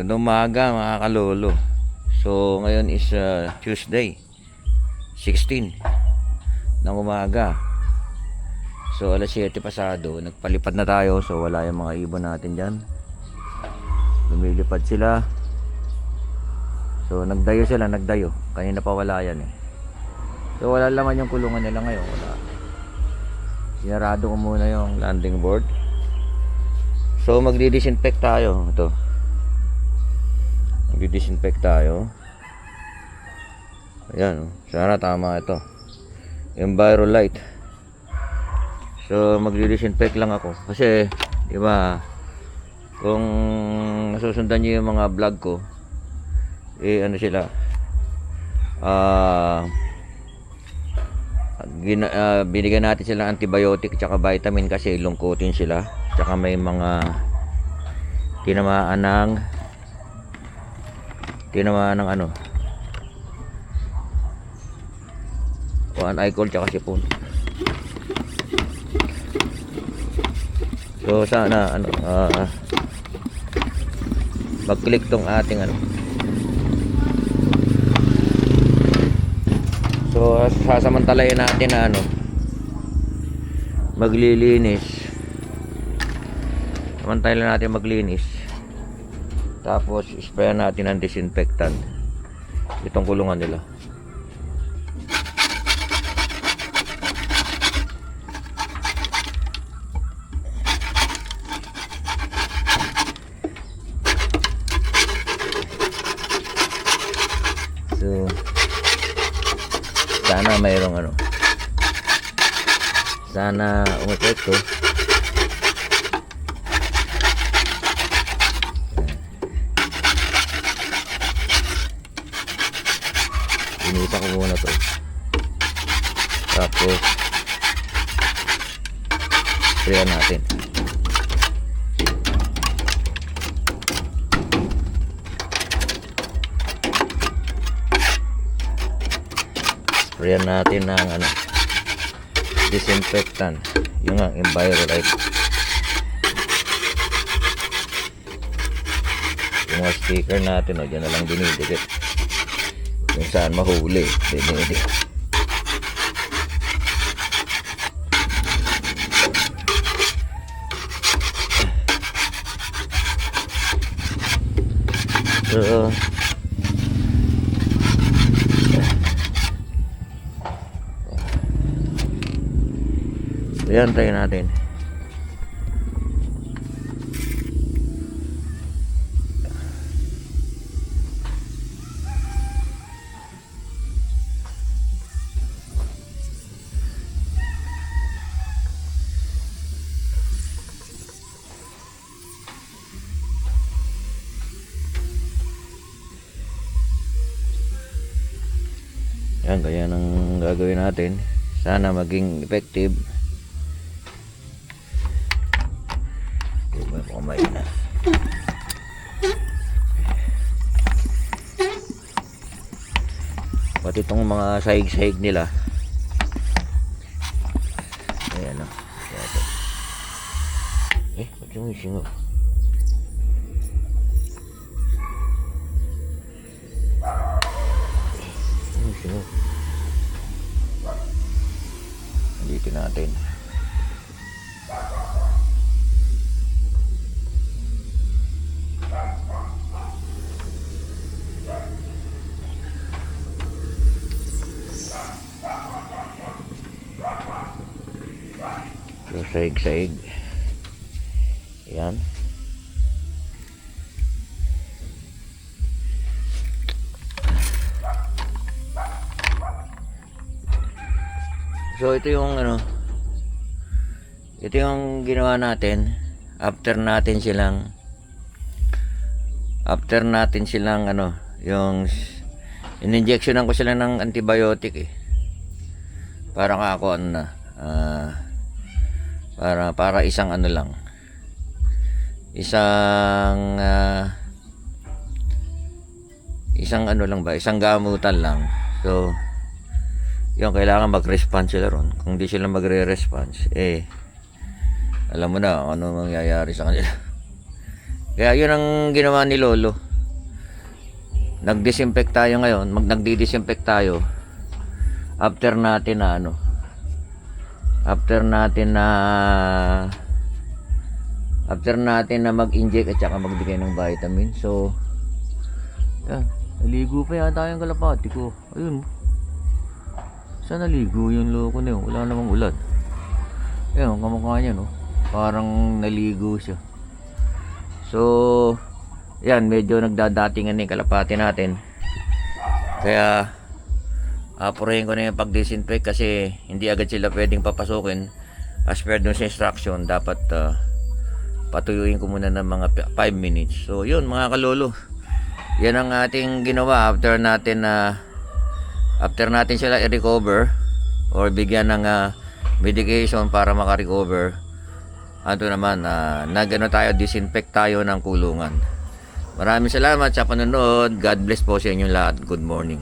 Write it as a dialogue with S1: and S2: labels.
S1: Magandang umaga mga kalolo. So ngayon is Tuesday 16 ng umaga. So alas 7 pasado, nagpalipad na tayo. So wala yung mga ibon natin dyan. Lumilipad sila. So nagdayo. Kanina pa wala yan eh. So wala laman yung kulungan nila ngayon. Wala. Sinarado ko muna yung landing board. So magdi-disinfect tayo. Ito. Magdi-disinfect tayo. Ayan, sana tama ito. Envirolite. So magdi-disinfect lang ako kasi di ba kung nasusundan niyo yung mga vlog ko, ano sila, binigyan natin sila antibiotic at vitamin kasi lungkutin sila, tsaka may mga tinamaan ng ano, one eye cold tsaka sipon. So sana mag-click tong ating so sasamantalayin natin na maglilinis. Samantalayin natin maglinis, tapos spray natin ng disinfectant itong kulungan nila. So sana mayroong sana umepekto. Inita ko muna to, tapos sprayan natin. Sprayan natin ng disinfectant, yung Envirolite. Yung mga sticker natin, dyan na lang dinidikit. Kung saan mahuli, dinidikit. So ayan, tayo natin. Yan, kaya nang gagawin natin. Sana maging effective. Kumay na. Pati itong mga sahig-sahig nila. Ayan o. Ba't yung ising o? Dito natin. So saig-saig. Ayan. So ito yung ito yung ginawa natin after natin silang yung in-injectionan ko sila ng antibiotic para ako para isang lang, isang gamutan lang. So yung kailangan mag-response sila ron. Kung di sila magre-response, alam mo na ano mangyayari sa kanila. Kaya yun ang ginawa ni Lolo. nagdisinfect tayo ngayon, nagdi-disinfect tayo after natin na mag-inject at saka magbigay ng vitamin. So yan, naligo pa yata yung kalapati ko. Ayun, saan naligo yung loko na yun? Wala namang ulan. Ayun, kamukha niya, no? Parang naligo siya. So yan, medyo nagdadatingan yung kalapati natin. Kaya apurahin ko na yung pag-disinfect kasi hindi agad sila pwedeng papasukin. As per dun sa instruction, dapat patuyuin ko muna ng mga 5 minutes. So yun mga kalolo, yan ang ating ginawa after natin sila i-recover or bigyan ng medication para maka-recover. Ano naman, disinfect tayo ng kulungan. Maraming salamat sa panonood. God bless po sa inyo lahat. Good morning.